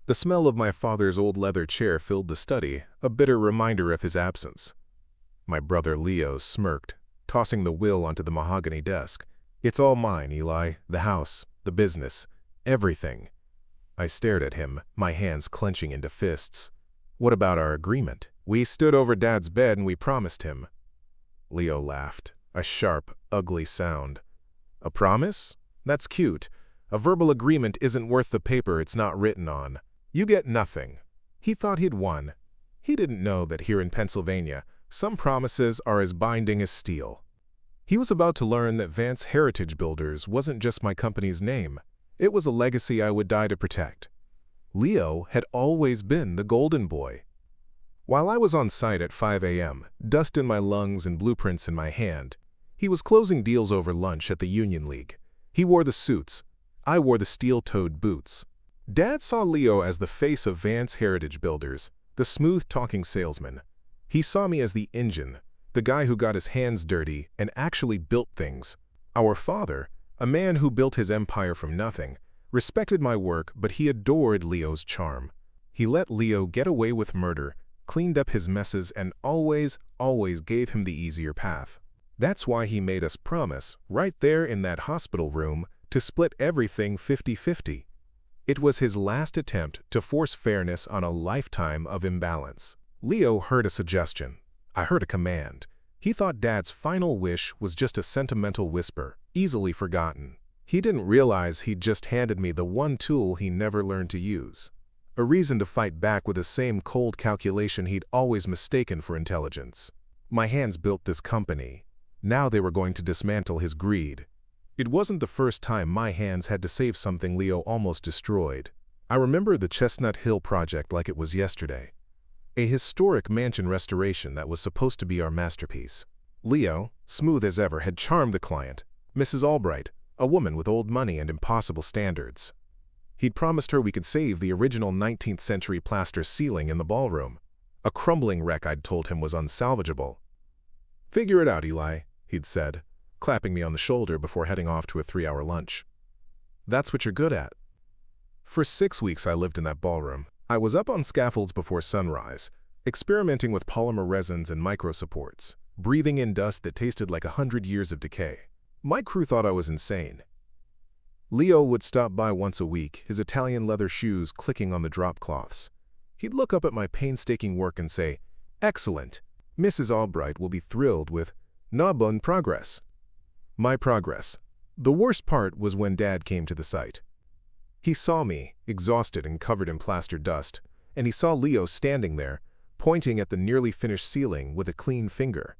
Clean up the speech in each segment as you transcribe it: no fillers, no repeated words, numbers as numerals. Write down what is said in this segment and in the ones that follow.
The smell of my father's old leather chair filled the study, a bitter reminder of his absence. My brother Leo smirked, tossing the will onto the mahogany desk. "It's all mine, Eli. The house, the business, everything." I stared at him, my hands clenching into fists. "What about our agreement? We stood over Dad's bed and we promised him." Leo laughed, a sharp, ugly sound. "A promise? That's cute. A verbal agreement isn't worth the paper it's not written on. You get nothing." He thought he'd won. He didn't know that here in Pennsylvania, some promises are as binding as steel. He was about to learn that Vance Heritage Builders wasn't just my company's name. It was a legacy I would die to protect. Leo had always been the golden boy. While I was on site at 5 a.m., dust in my lungs and blueprints in my hand, he was closing deals over lunch at the Union League. He wore the suits. I wore the steel-toed boots. Dad saw Leo as the face of Vance Heritage Builders, the smooth-talking salesman. He saw me as the engine, the guy who got his hands dirty and actually built things. Our father, a man who built his empire from nothing, respected my work, but he adored Leo's charm. He let Leo get away with murder, cleaned up his messes, and always gave him the easier path. That's why he made us promise, right there in that hospital room, to split everything 50-50. It was his last attempt to force fairness on a lifetime of imbalance. Leo heard a suggestion. I heard a command. He thought Dad's final wish was just a sentimental whisper, easily forgotten. He didn't realize he'd just handed me the one tool he never learned to use. A reason to fight back with the same cold calculation he'd always mistaken for intelligence. My hands built this company. Now they were going to dismantle his greed. It wasn't the first time my hands had to save something Leo almost destroyed. I remember the Chestnut Hill project like it was yesterday. A historic mansion restoration that was supposed to be our masterpiece. Leo, smooth as ever, had charmed the client, Mrs. Albright, a woman with old money and impossible standards. He'd promised her we could save the original 19th century plaster ceiling in the ballroom. A crumbling wreck I'd told him was unsalvageable. "Figure it out, Eli," he'd said, clapping me on the shoulder before heading off to a 3-hour lunch. "That's what you're good at." For 6 weeks I lived in that ballroom. I was up on scaffolds before sunrise, experimenting with polymer resins and micro supports, breathing in dust that tasted like 100 years of decay. My crew thought I was insane. Leo would stop by once a week, his Italian leather shoes clicking on the drop cloths. He'd look up at my painstaking work and say, "Excellent. Mrs. Albright will be thrilled with na bon progress." My progress. The worst part was when Dad came to the site. He saw me, exhausted and covered in plaster dust, and he saw Leo standing there, pointing at the nearly finished ceiling with a clean finger.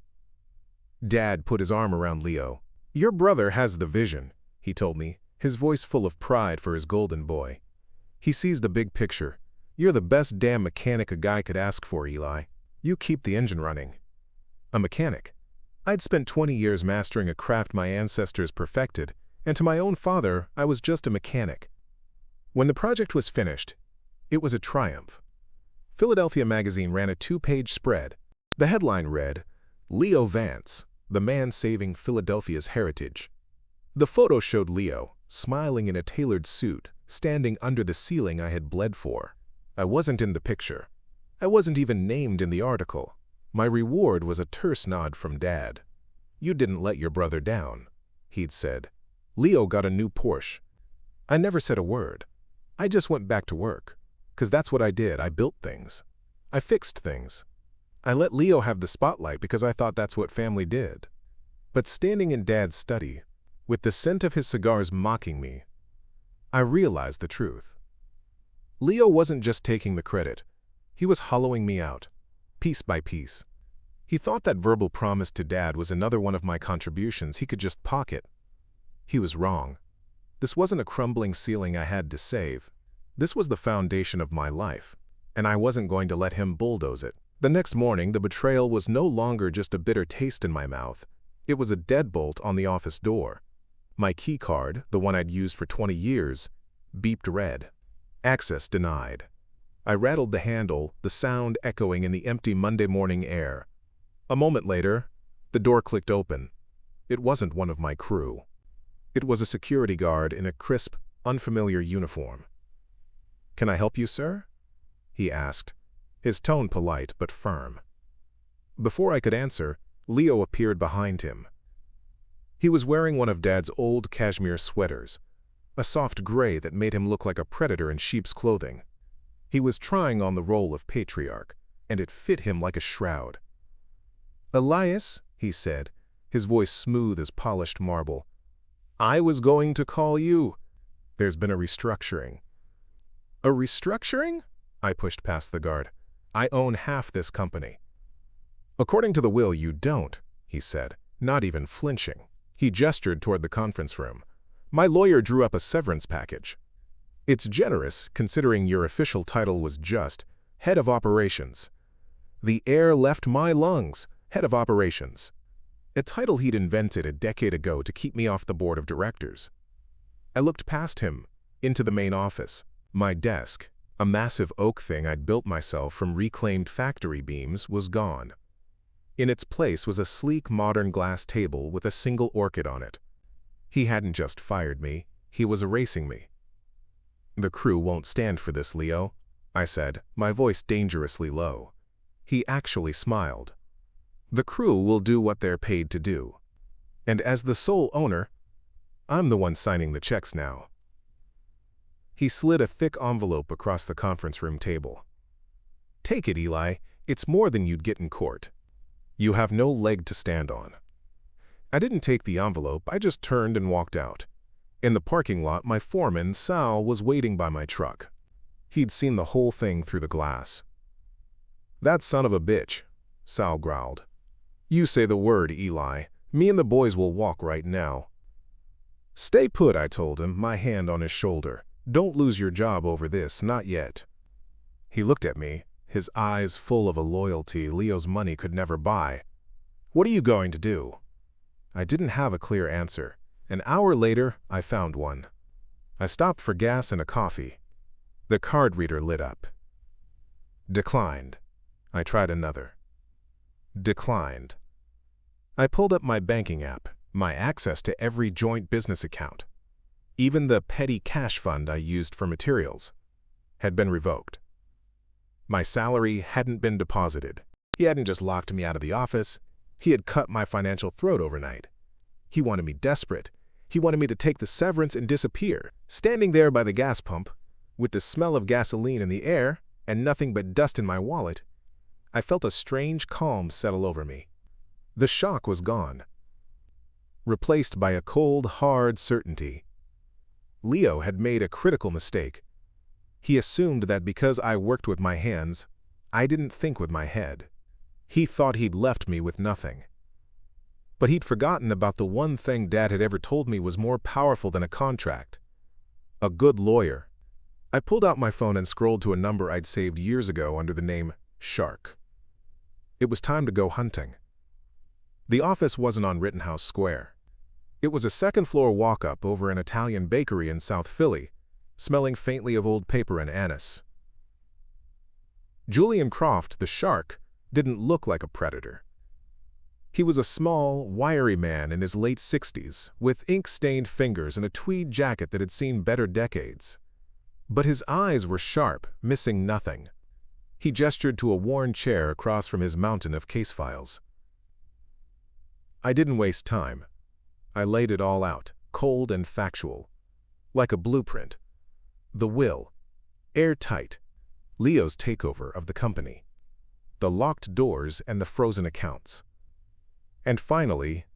Dad put his arm around Leo. "Your brother has the vision," he told me, his voice full of pride for his golden boy. "He sees the big picture. You're the best damn mechanic a guy could ask for, Eli. You keep the engine running." A mechanic. I'd spent 20 years mastering a craft my ancestors perfected, and to my own father, I was just a mechanic. When the project was finished, it was a triumph. Philadelphia Magazine ran a 2-page spread. The headline read, "Leo Vance, the man saving Philadelphia's heritage." The photo showed Leo, smiling in a tailored suit, standing under the ceiling I had bled for. I wasn't in the picture. I wasn't even named in the article. My reward was a terse nod from Dad. "You didn't let your brother down," he'd said. Leo got a new Porsche. I never said a word. I just went back to work. 'Cause that's what I did. I built things. I fixed things. I let Leo have the spotlight because I thought that's what family did. But standing in Dad's study, with the scent of his cigars mocking me, I realized the truth. Leo wasn't just taking the credit. He was hollowing me out, piece by piece. He thought that verbal promise to Dad was another one of my contributions he could just pocket. He was wrong. This wasn't a crumbling ceiling I had to save. This was the foundation of my life, and I wasn't going to let him bulldoze it. The next morning, the betrayal was no longer just a bitter taste in my mouth. It was a deadbolt on the office door. My key card, the one I'd used for 20 years, beeped red. Access denied. I rattled the handle, the sound echoing in the empty Monday morning air. A moment later, the door clicked open. It wasn't one of my crew. It was a security guard in a crisp, unfamiliar uniform. "Can I help you, sir?" he asked, his tone polite but firm. Before I could answer, Leo appeared behind him. He was wearing one of Dad's old cashmere sweaters, a soft gray that made him look like a predator in sheep's clothing. He was trying on the role of patriarch, and it fit him like a shroud. "Elias," he said, his voice smooth as polished marble, "I was going to call you. There's been a restructuring." "A restructuring?" I pushed past the guard. "I own half this company." "According to the will, you don't," he said, not even flinching. He gestured toward the conference room. "My lawyer drew up a severance package. It's generous, considering your official title was just head of operations. The air left my lungs, head of operations. A title he'd invented a decade ago to keep me off the board of directors." I looked past him, into the main office. My desk, a massive oak thing I'd built myself from reclaimed factory beams, was gone. In its place was a sleek modern glass table with a single orchid on it. He hadn't just fired me, he was erasing me. "The crew won't stand for this, Leo," I said, my voice dangerously low. He actually smiled. "The crew will do what they're paid to do. And as the sole owner, I'm the one signing the checks now." He slid a thick envelope across the conference room table. "Take it, Eli. It's more than you'd get in court. You have no leg to stand on." I didn't take the envelope, I just turned and walked out. In the parking lot, my foreman, Sal, was waiting by my truck. He'd seen the whole thing through the glass. "That son of a bitch," Sal growled. "You say the word, Eli. Me and the boys will walk right now." "Stay put," I told him, my hand on his shoulder. "Don't lose your job over this, not yet." He looked at me, his eyes full of a loyalty Leo's money could never buy. "What are you going to do?" I didn't have a clear answer. An hour later, I found one. I stopped for gas and a coffee. The card reader lit up. Declined. I tried another. Declined. I pulled up my banking app, my access to every joint business account. Even the petty cash fund I used for materials had been revoked. My salary hadn't been deposited. He hadn't just locked me out of the office, he had cut my financial throat overnight. He wanted me desperate. He wanted me to take the severance and disappear. Standing there by the gas pump, with the smell of gasoline in the air and nothing but dust in my wallet, I felt a strange calm settle over me. The shock was gone, replaced by a cold, hard certainty. Leo had made a critical mistake. He assumed that because I worked with my hands, I didn't think with my head. He thought he'd left me with nothing. But he'd forgotten about the one thing Dad had ever told me was more powerful than a contract: a good lawyer. I pulled out my phone and scrolled to a number I'd saved years ago under the name Shark. It was time to go hunting. The office wasn't on Rittenhouse Square. It was a second-floor walk-up over an Italian bakery in South Philly, smelling faintly of old paper and anise. Julian Croft, the Shark, didn't look like a predator. He was a small, wiry man in his late 60s, with ink-stained fingers and a tweed jacket that had seen better decades. But his eyes were sharp, missing nothing. He gestured to a worn chair across from his mountain of case files. I didn't waste time. I laid it all out, cold and factual, like a blueprint. The will, airtight, Leo's takeover of the company, the locked doors and the frozen accounts. And finally,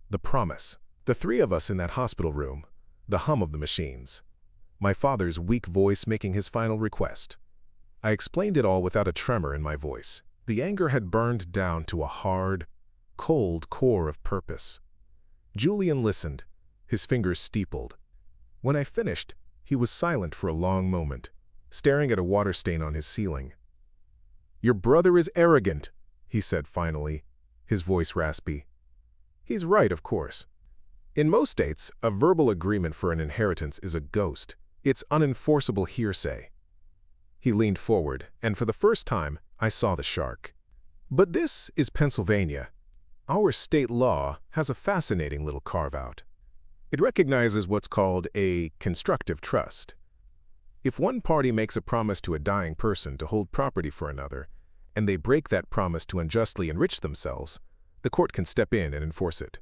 the promise. The three of us in that hospital room, the hum of the machines, my father's weak voice making his final request. I explained it all without a tremor in my voice. The anger had burned down to a hard, cold core of purpose. Julian listened, his fingers steepled. When I finished, he was silent for a long moment, staring at a water stain on his ceiling. "Your brother is arrogant," he said finally, his voice raspy. He's right, of course. In most states, a verbal agreement for an inheritance is a ghost. It's unenforceable hearsay. He leaned forward, and for the first time, I saw the shark. But this is Pennsylvania. Our state law has a fascinating little carve-out. It recognizes what's called a constructive trust. If one party makes a promise to a dying person to hold property for another, and they break that promise to unjustly enrich themselves, the court can step in and enforce it.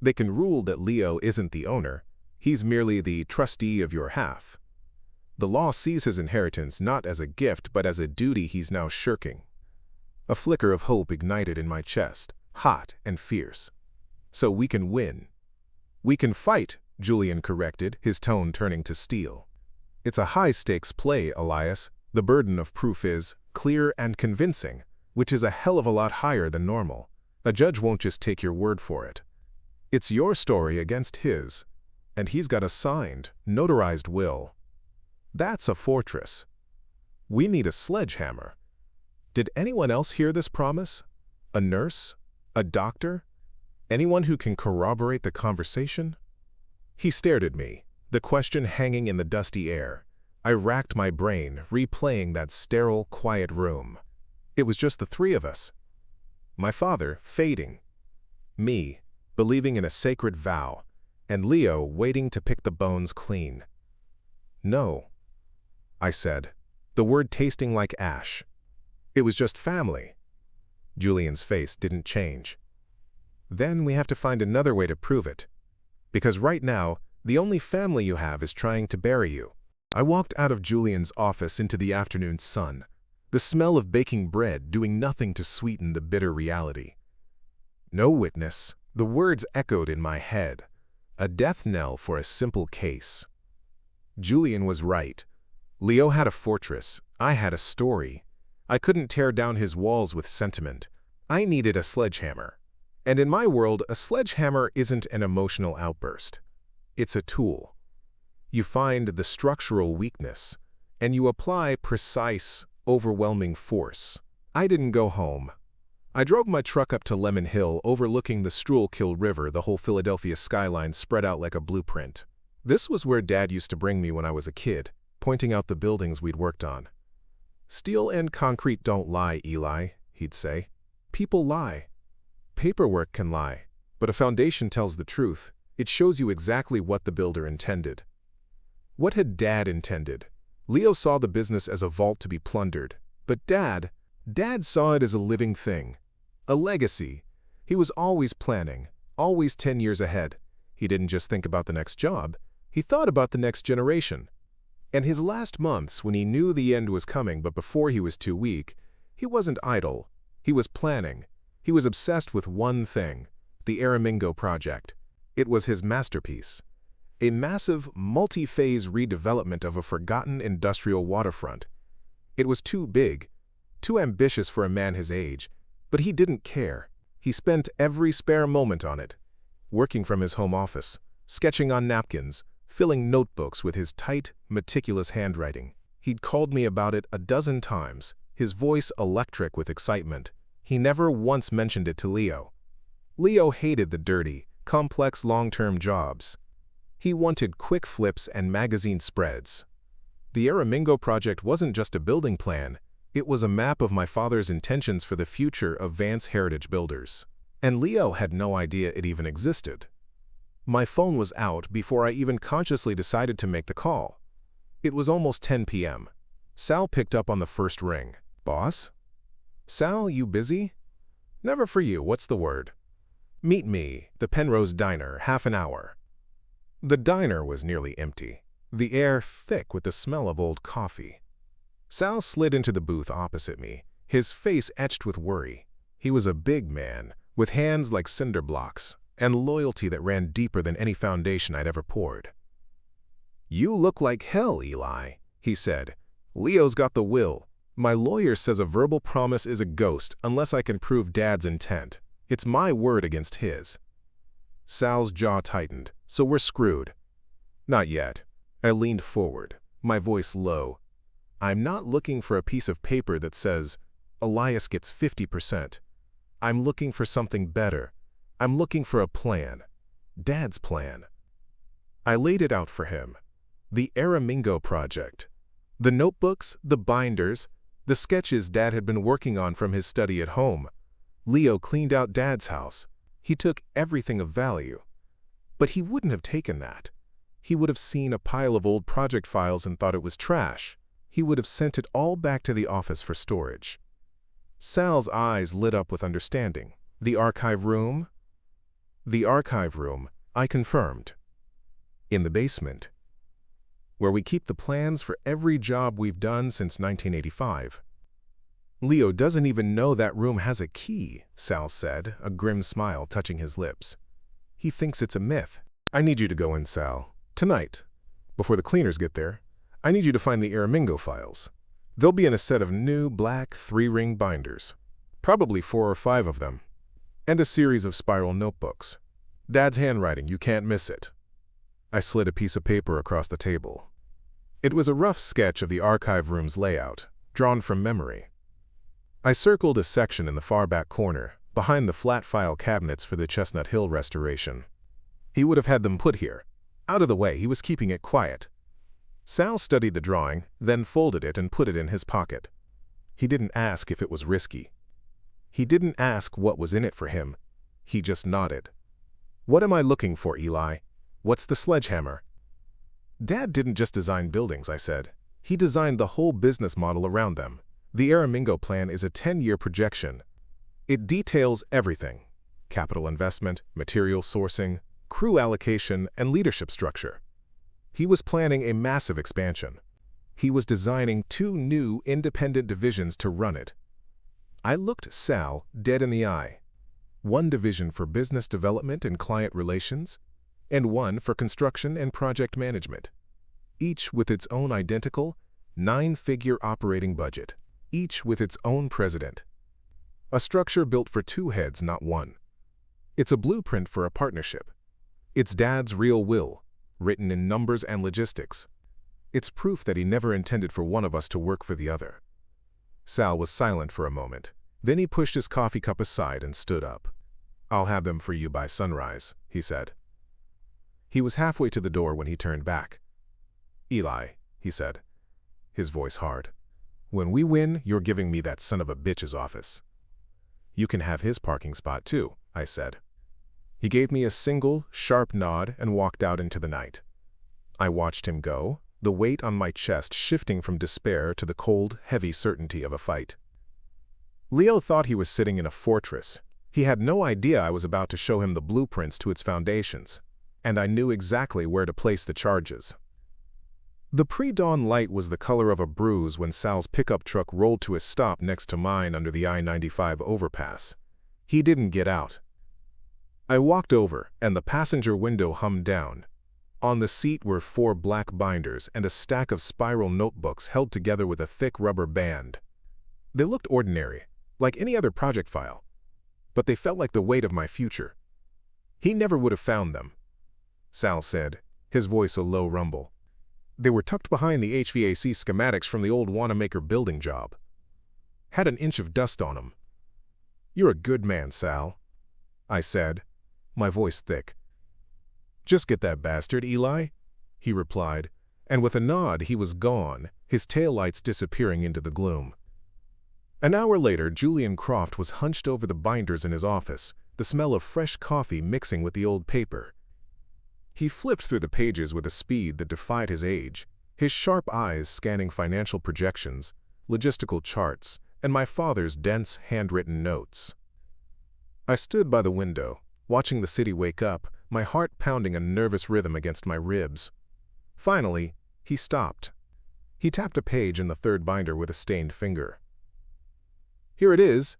They can rule that Leo isn't the owner, he's merely the trustee of your half. The law sees his inheritance not as a gift but as a duty he's now shirking. A flicker of hope ignited in my chest, hot and fierce. So we can win. We can fight, Julian corrected, his tone turning to steel. It's a high-stakes play, Elias. The burden of proof is clear and convincing, which is a hell of a lot higher than normal. A judge won't just take your word for it. It's your story against his, and he's got a signed, notarized will. That's a fortress. We need a sledgehammer. Did anyone else hear this promise? A nurse? A doctor? Anyone who can corroborate the conversation? He stared at me, the question hanging in the dusty air. I racked my brain, replaying that sterile, quiet room. It was just the three of us. My father, fading. Me, believing in a sacred vow, and Leo waiting to pick the bones clean. No, I said, the word tasting like ash. It was just family. Julian's face didn't change. Then we have to find another way to prove it. Because right now, the only family you have is trying to bury you. I walked out of Julian's office into the afternoon sun, the smell of baking bread doing nothing to sweeten the bitter reality. No witness, the words echoed in my head, a death knell for a simple case. Julian was right. Leo had a fortress, I had a story. I couldn't tear down his walls with sentiment. I needed a sledgehammer. And in my world, a sledgehammer isn't an emotional outburst. It's a tool. You find the structural weakness, and you apply precise, overwhelming force. I didn't go home. I drove my truck up to Lemon Hill, overlooking the Schuylkill River, the whole Philadelphia skyline spread out like a blueprint. This was where Dad used to bring me when I was a kid, pointing out the buildings we'd worked on. "Steel and concrete don't lie, Eli," he'd say. "People lie. Paperwork can lie, but a foundation tells the truth. It shows you exactly what the builder intended." What had Dad intended? Leo saw the business as a vault to be plundered, but Dad saw it as a living thing, a legacy. He was always planning, always 10 years ahead. He didn't just think about the next job, he thought about the next generation. And his last months, when he knew the end was coming but before he was too weak, he wasn't idle. He was planning. He was obsessed with one thing, the Aramingo project. It was his masterpiece. A massive, multi-phase redevelopment of a forgotten industrial waterfront. It was too big, too ambitious for a man his age, but he didn't care. He spent every spare moment on it, working from his home office, sketching on napkins, filling notebooks with his tight, meticulous handwriting. He'd called me about it a dozen times, his voice electric with excitement. He never once mentioned it to Leo. Leo hated the dirty, complex long-term jobs. He wanted quick flips and magazine spreads. The Aramingo project wasn't just a building plan, it was a map of my father's intentions for the future of Vance Heritage Builders. And Leo had no idea it even existed. My phone was out before I even consciously decided to make the call. It was almost 10 p.m. Sal picked up on the first ring. "Boss? Sal, you busy?" "Never for you, what's the word?" "Meet me, the Penrose Diner, half an hour." The diner was nearly empty, the air thick with the smell of old coffee. Sal slid into the booth opposite me, his face etched with worry. He was a big man, with hands like cinder blocks, and loyalty that ran deeper than any foundation I'd ever poured. "You look like hell, Eli," he said. "Leo's got the will. My lawyer says a verbal promise is a ghost unless I can prove Dad's intent. It's my word against his." Sal's jaw tightened. "So we're screwed." "Not yet." I leaned forward, my voice low. "I'm not looking for a piece of paper that says, Elias gets 50%. I'm looking for something better. I'm looking for a plan. Dad's plan." I laid it out for him. The Aramingo project. The notebooks, the binders, the sketches Dad had been working on from his study at home. Leo cleaned out Dad's house. He took everything of value. But he wouldn't have taken that. He would have seen a pile of old project files and thought it was trash. He would have sent it all back to the office for storage. Sal's eyes lit up with understanding. The archive room? The archive room, I confirmed. In the basement, where we keep the plans for every job we've done since 1985. Leo doesn't even know that room has a key, Sal said, a grim smile touching his lips. He thinks it's a myth. I need you to go in, Sal. Tonight, before the cleaners get there, I need you to find the Aramingo files. They'll be in a set of new black 3-ring binders, probably 4 or 5 of them, and a series of spiral notebooks. Dad's handwriting, you can't miss it. I slid a piece of paper across the table. It was a rough sketch of the archive room's layout, drawn from memory. I circled a section in the far back corner, behind the flat file cabinets for the Chestnut Hill restoration. He would have had them put here. Out of the way, he was keeping it quiet. Sal studied the drawing, then folded it and put it in his pocket. He didn't ask if it was risky. He didn't ask what was in it for him. He just nodded. What am I looking for, Eli? What's the sledgehammer? Dad didn't just design buildings, I said. He designed the whole business model around them. The Aramingo plan is a 10-year projection. It details everything: capital investment, material sourcing, crew allocation, and leadership structure. He was planning a massive expansion. He was designing 2 new independent divisions to run it. I looked Sal dead in the eye. One division for business development and client relations, and one for construction and project management, each with its own identical 9-figure operating budget, each with its own president. A structure built for 2 heads, not one. It's a blueprint for a partnership. It's Dad's real will, written in numbers and logistics. It's proof that he never intended for one of us to work for the other. Sal was silent for a moment. Then he pushed his coffee cup aside and stood up. I'll have them for you by sunrise, he said. He was halfway to the door when he turned back. Eli, he said, his voice hard, when we win, you're giving me that son of a bitch's office. You can have his parking spot too, I said. He gave me a single, sharp nod and walked out into the night. I watched him go, the weight on my chest shifting from despair to the cold, heavy certainty of a fight. Leo thought he was sitting in a fortress. He had no idea I was about to show him the blueprints to its foundations, and I knew exactly where to place the charges. The pre-dawn light was the color of a bruise when Sal's pickup truck rolled to a stop next to mine under the I-95 overpass. He didn't get out. I walked over, and the passenger window hummed down. On the seat were 4 black binders and a stack of spiral notebooks held together with a thick rubber band. They looked ordinary, like any other project file, but they felt like the weight of my future. He never would have found them, Sal said, his voice a low rumble. They were tucked behind the HVAC schematics from the old Wanamaker building job. Had an inch of dust on them. You're a good man, Sal, I said, my voice thick. Just get that bastard, Eli, he replied, and with a nod he was gone, his taillights disappearing into the gloom. An hour later, Julian Croft was hunched over the binders in his office, the smell of fresh coffee mixing with the old paper. He flipped through the pages with a speed that defied his age, his sharp eyes scanning financial projections, logistical charts, and my father's dense, handwritten notes. I stood by the window, watching the city wake up, my heart pounding a nervous rhythm against my ribs. Finally, he stopped. He tapped a page in the 3rd binder with a stained finger. Here it is,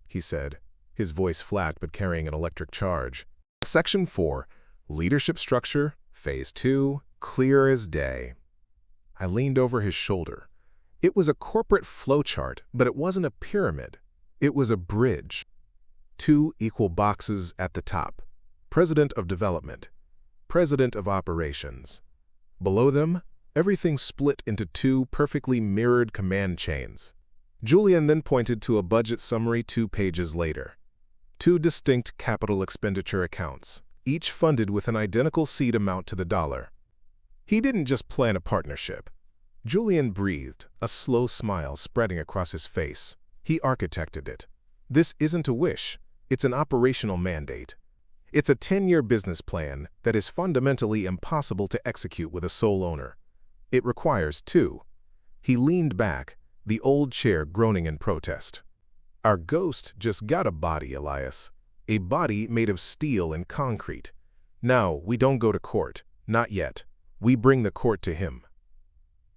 he said, his voice flat but carrying an electric charge. Section 4, Leadership Structure, Phase 2, clear as day. I leaned over his shoulder. It was a corporate flowchart, but it wasn't a pyramid. It was a bridge. 2 equal boxes at the top. President of Development, President of Operations. Below them, everything split into 2 perfectly mirrored command chains. Julian then pointed to a budget summary 2 pages later. 2 distinct capital expenditure accounts, each funded with an identical seed amount to the dollar. He didn't just plan a partnership. Julian breathed, a slow smile spreading across his face. He architected it. This isn't a wish. It's an operational mandate. It's a 10-year business plan that is fundamentally impossible to execute with a sole owner. It requires two. He leaned back, the old chair groaning in protest. Our ghost just got a body, Elias. A body made of steel and concrete. Now, we don't go to court. Not yet. We bring the court to him.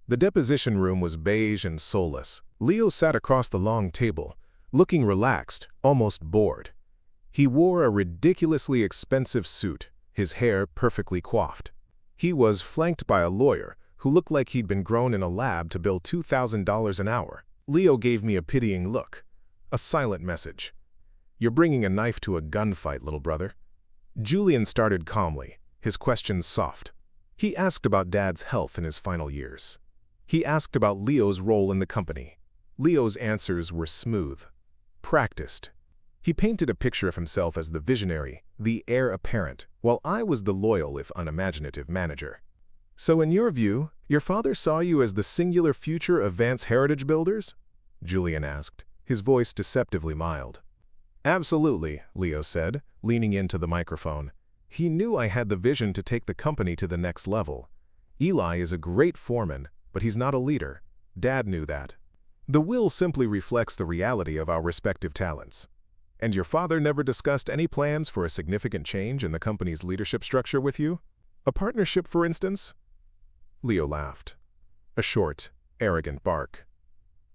The deposition room was beige and soulless. Leo sat across the long table, looking relaxed, almost bored. He wore a ridiculously expensive suit, his hair perfectly coiffed. He was flanked by a lawyer who looked like he'd been grown in a lab to bill $2,000 an hour. Leo gave me a pitying look, a silent message. You're bringing a knife to a gunfight, little brother. Julian started calmly, his questions soft. He asked about Dad's health in his final years. He asked about Leo's role in the company. Leo's answers were smooth, practiced. He painted a picture of himself as the visionary, the heir apparent, while I was the loyal if unimaginative manager. So in your view, your father saw you as the singular future of Vance Heritage Builders? Julian asked, his voice deceptively mild. Absolutely, Leo said, leaning into the microphone. He knew I had the vision to take the company to the next level. Eli is a great foreman, but he's not a leader. Dad knew that. The will simply reflects the reality of our respective talents. And your father never discussed any plans for a significant change in the company's leadership structure with you? A partnership, for instance? Leo laughed. A short, arrogant bark.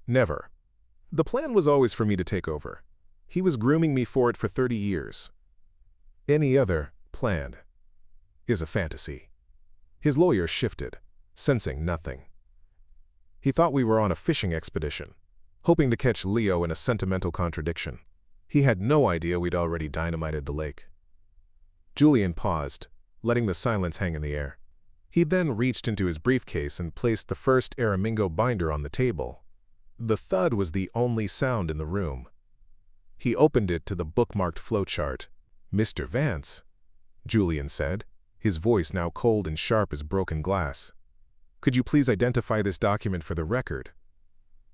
Never. The plan was always for me to take over. He was grooming me for it for 30 years. Any other plan is a fantasy. His lawyer shifted, sensing nothing. He thought we were on a fishing expedition, hoping to catch Leo in a sentimental contradiction. He had no idea we'd already dynamited the lake. Julian paused, letting the silence hang in the air. He then reached into his briefcase and placed the first Aramingo binder on the table. The thud was the only sound in the room. He opened it to the bookmarked flowchart. Mr. Vance, Julian said, his voice now cold and sharp as broken glass. Could you please identify this document for the record?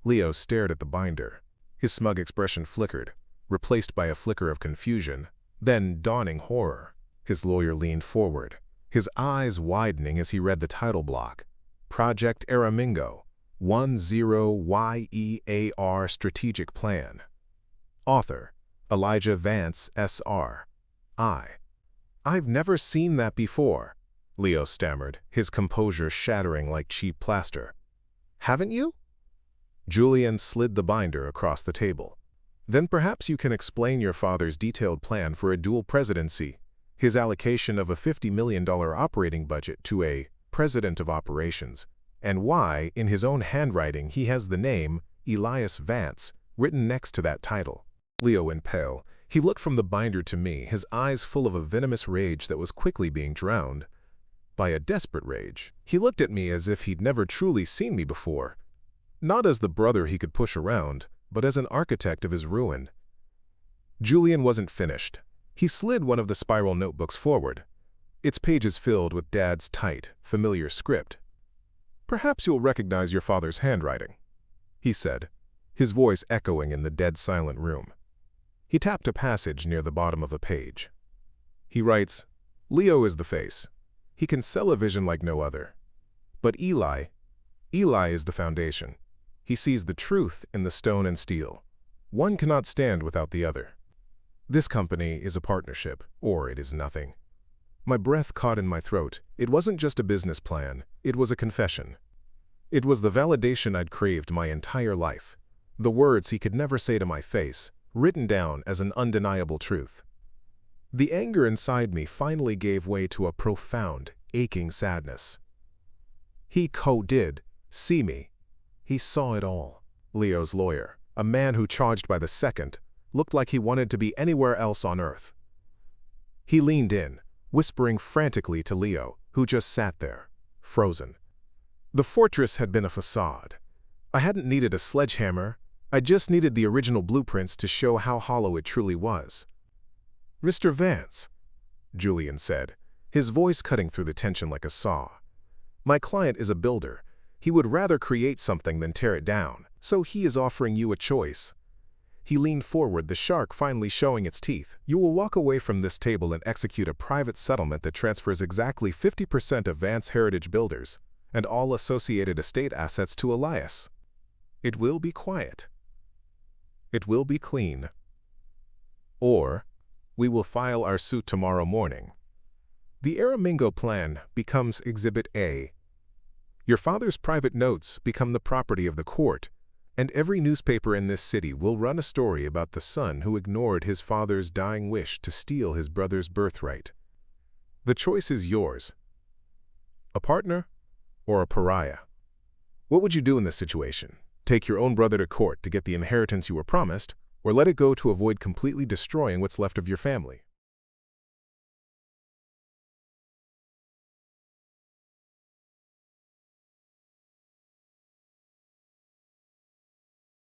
Leo stared at the binder. His smug expression flickered, replaced by a flicker of confusion, then dawning horror. His lawyer leaned forward, his eyes widening as he read the title block. Project Aramingo, 10YEAR Strategic Plan. Author, Elijah Vance, S.R. I've never seen that before, Leo stammered, his composure shattering like cheap plaster. Haven't you? Julian slid the binder across the table. Then perhaps you can explain your father's detailed plan for a dual presidency, his allocation of a $50 million operating budget to a president of operations, and why, in his own handwriting, he has the name Elias Vance written next to that title. Leo went pale. He looked from the binder to me, his eyes full of a venomous rage that was quickly being drowned by a desperate rage. He looked at me as if he'd never truly seen me before, not as the brother he could push around, but as an architect of his ruin. Julian wasn't finished. He slid one of the spiral notebooks forward, its pages filled with Dad's tight, familiar script. Perhaps you'll recognize your father's handwriting, he said, his voice echoing in the dead silent room. He tapped a passage near the bottom of a page. He writes, Leo is the face. He can sell a vision like no other. But Eli is the foundation. He sees the truth in the stone and steel. One cannot stand without the other. This company is a partnership, or it is nothing. My breath caught in my throat. It wasn't just a business plan. It was a confession. It was the validation I'd craved my entire life. The words he could never say to my face, written down as an undeniable truth. The anger inside me finally gave way to a profound, aching sadness. He did see me. He saw it all. Leo's lawyer, a man who charged by the second, looked like he wanted to be anywhere else on earth. He leaned in, whispering frantically to Leo, who just sat there, frozen. The fortress had been a facade. I hadn't needed a sledgehammer. I just needed the original blueprints to show how hollow it truly was. Mr. Vance, Julian said, his voice cutting through the tension like a saw. My client is a builder. He would rather create something than tear it down, so he is offering you a choice. He leaned forward, the shark finally showing its teeth. You will walk away from this table and execute a private settlement that transfers exactly 50% of Vance Heritage Builders and all associated estate assets to Elias. It will be quiet. It will be clean. Or, we will file our suit tomorrow morning. The Aramingo plan becomes Exhibit A. Your father's private notes become the property of the court, and every newspaper in this city will run a story about the son who ignored his father's dying wish to steal his brother's birthright. The choice is yours. A partner or a pariah? What would you do in this situation? Take your own brother to court to get the inheritance you were promised, or let it go to avoid completely destroying what's left of your family?